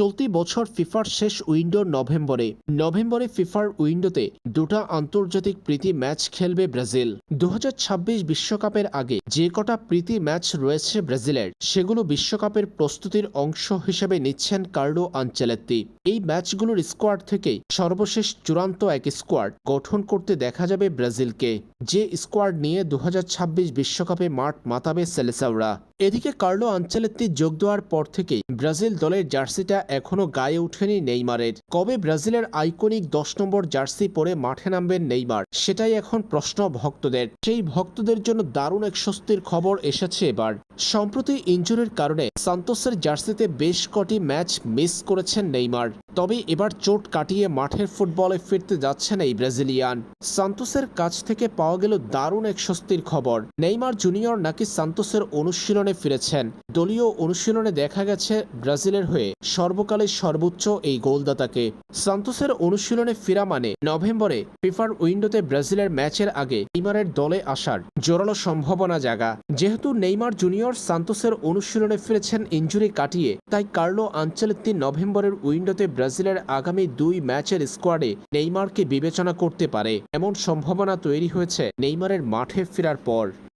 চলতি বছর ফিফার শেষ উইন্ডো নভেম্বরে ফিফার উইন্ডোতে দুটো আন্তর্জাতিক প্রীতি ম্যাচ খেলবে ব্রাজিল। 2026 বিশ্বকাপের আগে যে কটা প্রীতি ম্যাচ রয়েছে ব্রাজিলের, সেগুলো বিশ্বকাপের প্রস্তুতির অংশ হিসেবে নিচ্ছেন কার্লো আনচেলত্তি। এই ম্যাচগুলোর স্কোয়াড থেকেই সর্বশেষ চূড়ান্ত এক স্কোয়াড গঠন করতে দেখা যাবে ব্রাজিলকে, যে স্কোয়াড নিয়ে 2026 বিশ্বকাপে মাঠ মাতাবে সেলেসাওরা। এদিকে কার্লো আনচেলত্তি যোগ দেওয়ার পর থেকেই ব্রাজিল দলের জার্সিটা এখনও গায়ে ওঠেনি নেইমারের। কবে ব্রাজিলের আইকনিক 10 নম্বর জার্সি পরে মাঠে নামবেন নেইমার, সেটাই এখন প্রশ্ন ভক্তদের। সেই ভক্তদের জন্য দারুণ এক স্বস্তির খবর এসেছে এবার। সম্প্রতি ইনজুরির কারণে সান্তোসের জার্সিতে বেশ কটি ম্যাচ মিস করেছেন নেইমার, তবে এবার চোট কাটিয়ে মাঠের ফুটবলে ফিরতে যাচ্ছেন এই ব্রাজিলিয়ান। সান্তোসের কাছ থেকে পাওয়া গেল দারুণ এক স্বস্তির খবর। নেইমার জুনিয়র নাকি সান্তোসের অনুশীলনে ফিরেছেন। দলীয় অনুশীলনে দেখা গেছে ব্রাজিলের হয়ে সর্বকালের সর্বোচ্চ এই গোলদাতাকে। সান্তোসের অনুশীলনে ফেরা মানে নভেম্বরে ফিফার উইন্ডোতে ব্রাজিলের ম্যাচের আগে নেইমারের দলে আসার জোরালো সম্ভাবনা জাগা। যেহেতু নেইমার জুনিয়র সান্তোসের অনুশীলনে ফিরেছেন ইনজুরি কাটিয়ে, তাই কার্লো আনচেলত্তি নভেম্বরের উইন্ডোতে ব্রাজিলের আগামী 2 ম্যাচের স্কোয়াডে নেইমারকে বিবেচনা করতে পারে, এমন সম্ভাবনা তৈরি হয়েছে নেইমারের মাঠে ফেরার পর।